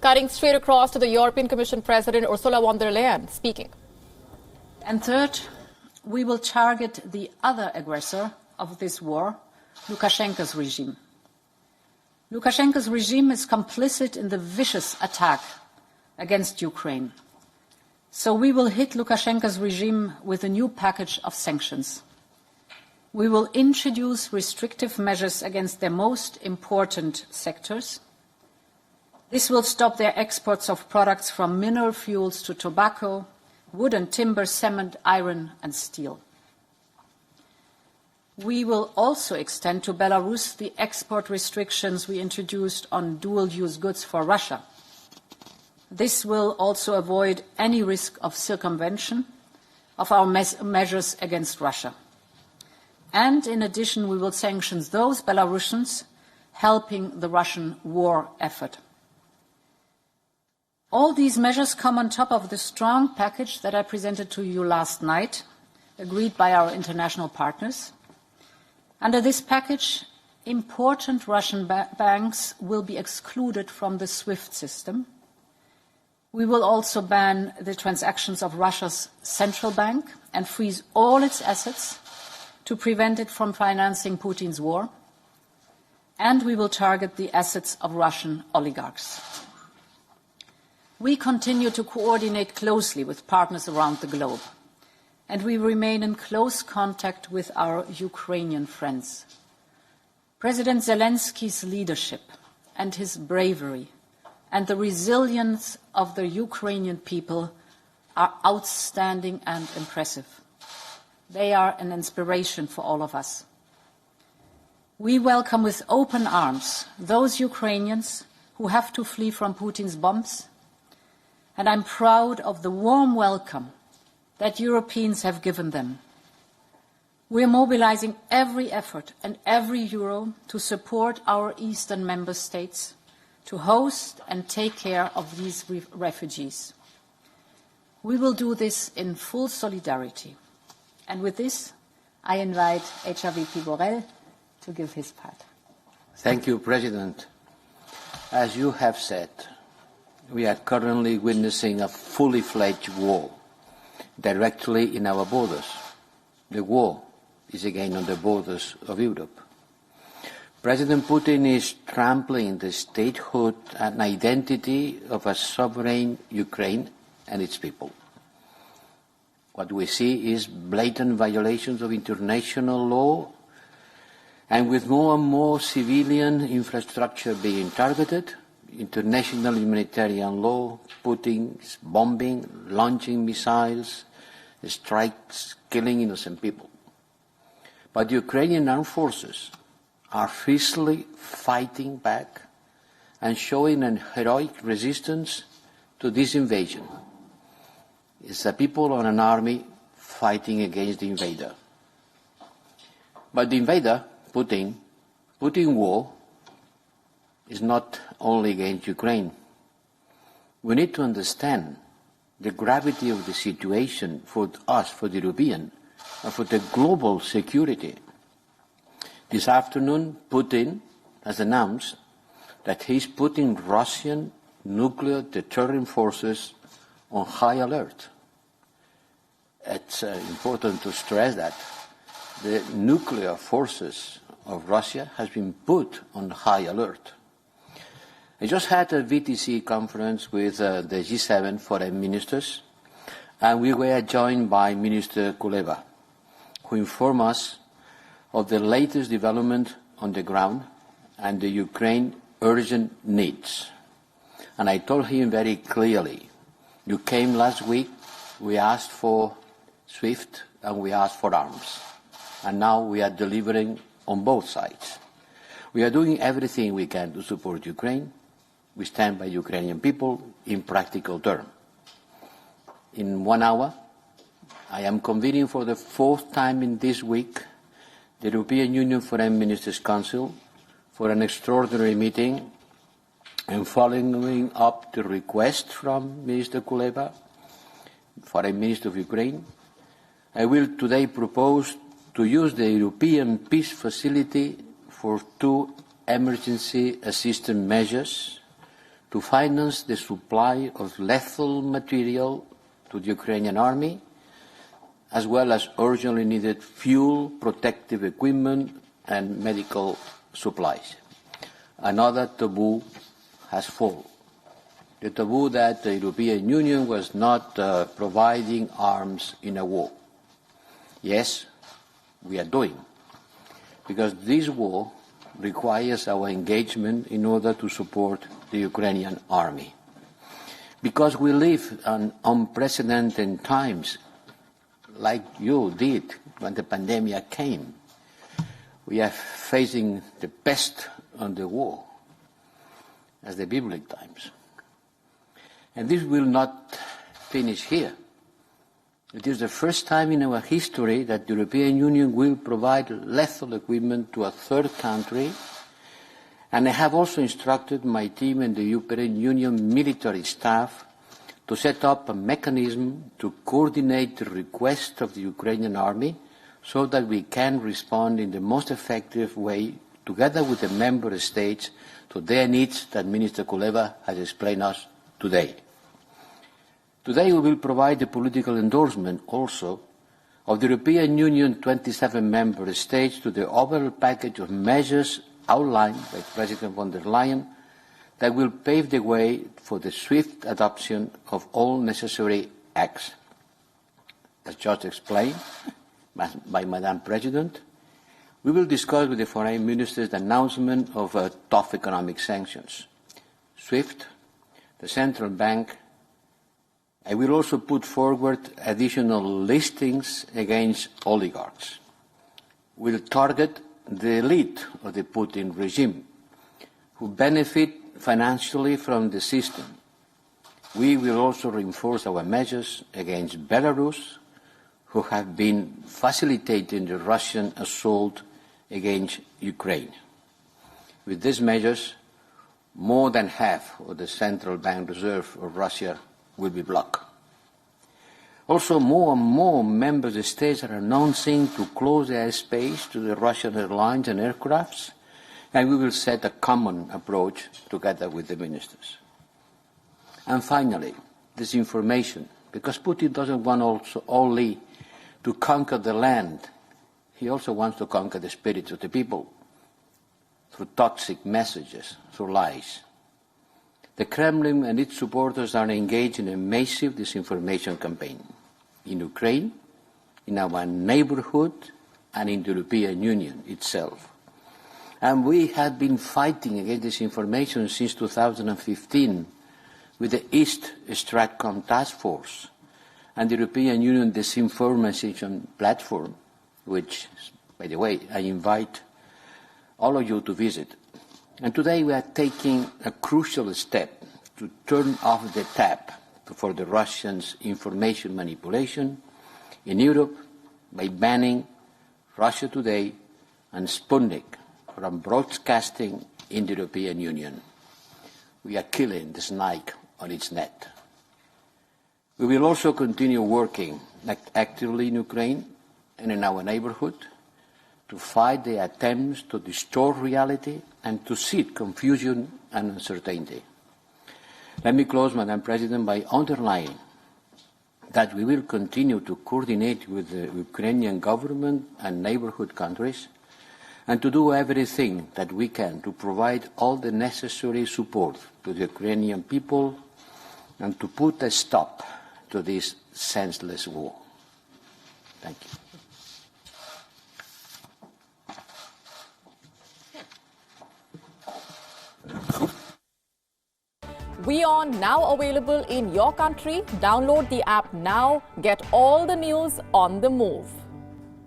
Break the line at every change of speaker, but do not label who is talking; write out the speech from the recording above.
Cutting straight across to the European Commission President Ursula von der Leyen speaking.
And third, we will target the other aggressor of this war, Lukashenko's regime. Lukashenko's regime is complicit in the vicious attack against Ukraine. So we will hit Lukashenko's regime with a new package of sanctions. We will introduce restrictive measures against their most important sectors. This will stop their exports of products from mineral fuels to tobacco, wood and timber, cement, iron and steel. We will also extend to Belarus the export restrictions we introduced on dual-use goods for Russia. This will also avoid any risk of circumvention of our measures against Russia. And in addition, we will sanction those Belarusians helping the Russian war effort. All these measures come on top of the strong package that I presented to you last night, agreed by our international partners. Under this package, important Russian banks will be excluded from the SWIFT system. We will also ban the transactions of Russia's central bank and freeze all its assets to prevent it from financing Putin's war. And we will target the assets of Russian oligarchs. We continue to coordinate closely with partners around the globe, and we remain in close contact with our Ukrainian friends. President Zelensky's leadership and his bravery and the resilience of the Ukrainian people are outstanding and impressive. They are an inspiration for all of us. We welcome with open arms those Ukrainians who have to flee from Putin's bombs, and I'm proud of the warm welcome that Europeans have given them. We are mobilizing every effort and every euro to support our eastern member states to host and take care of these refugees. We will do this in full solidarity. And with this, I invite HRVP Borrell to give his part.
Thank you, President. As you have said, we are currently witnessing a fully fledged war directly in our borders. The war is again on the borders of Europe. President Putin is trampling the statehood and identity of a sovereign Ukraine and its people. What we see is blatant violations of international law, and with more and more civilian infrastructure being targeted, international humanitarian law, Putin's bombing, launching missiles, strikes, killing innocent people. But the Ukrainian armed forces are fiercely fighting back and showing an heroic resistance to this invasion. It's the people on an army fighting against the invader. But the invader, Putin war, is not only against Ukraine. We need to understand the gravity of the situation for us, for the European, and for the global security. This afternoon, Putin has announced that he's putting Russian nuclear deterrent forces on high alert. It's important to stress that the nuclear forces of Russia has been put on high alert. I just had a VTC conference with the G7 foreign ministers, and we were joined by Minister Kuleba, who informed us of the latest development on the ground and the Ukraine urgent needs. And I told him very clearly, you came last week, we asked for SWIFT and we asked for arms. And now we are delivering on both sides. We are doing everything we can to support Ukraine. We stand by Ukrainian people in practical terms. In 1 hour, I am convening for the 4th time in this week the European Union Foreign Ministers' Council for an extraordinary meeting, and following up the request from Minister Kuleba, Foreign Minister of Ukraine, I will today propose to use the European Peace Facility for 2 emergency assistance measures to finance the supply of lethal material to the Ukrainian army, as well as urgently needed fuel, protective equipment, and medical supplies. Another taboo has fallen. The taboo that the European Union was not providing arms in a war. Yes, we are doing, because this war requires our engagement in order to support the Ukrainian army. Because we live in unprecedented times, like you did when the pandemic came. We are facing the best of the war, as the biblical times. And this will not finish here. It is the first time in our history that the European Union will provide lethal equipment to a third country, and I have also instructed my team and the European Union military staff to set up a mechanism to coordinate the request of the Ukrainian army so that we can respond in the most effective way, together with the member states, to their needs that Minister Kuleva has explained us today. Today we will provide the political endorsement also of the European Union 27 member states to the overall package of measures outlined by President von der Leyen that will pave the way for the swift adoption of all necessary acts. As just explained by Madam President, we will discuss with the foreign ministers the announcement of tough economic sanctions. SWIFT, the central bank. I will also put forward additional listings against oligarchs. We'll target the elite of the Putin regime, who benefit financially from the system. We will also reinforce our measures against Belarus, who have been facilitating the Russian assault against Ukraine. With these measures, more than half of the central bank reserve of Russia will be blocked. Also, more and more member states are announcing to close airspace to the Russian airlines and aircrafts, and we will set a common approach together with the ministers. And finally, disinformation, because Putin doesn't want also only to conquer the land, he also wants to conquer the spirits of the people through toxic messages, through lies. The Kremlin and its supporters are engaged in a massive disinformation campaign in Ukraine, in our neighborhood, and in the European Union itself. And we have been fighting against disinformation since 2015 with the East Stratcom Task Force and the European Union Disinformation Platform, which, by the way, I invite all of you to visit. And today we are taking a crucial step to turn off the tap for the Russians' information manipulation in Europe by banning Russia Today and Sputnik from broadcasting in the European Union. We are killing the snake on its net. We will also continue working actively in Ukraine and in our neighborhood to fight the attempts to distort reality and to seed confusion and uncertainty. Let me close, Madam President, by underlining that we will continue to coordinate with the Ukrainian government and neighborhood countries and to do everything that we can to provide all the necessary support to the Ukrainian people and to put a stop to this senseless war. Thank you.
WION now available in your country. Download the app now. Get all the news on the move.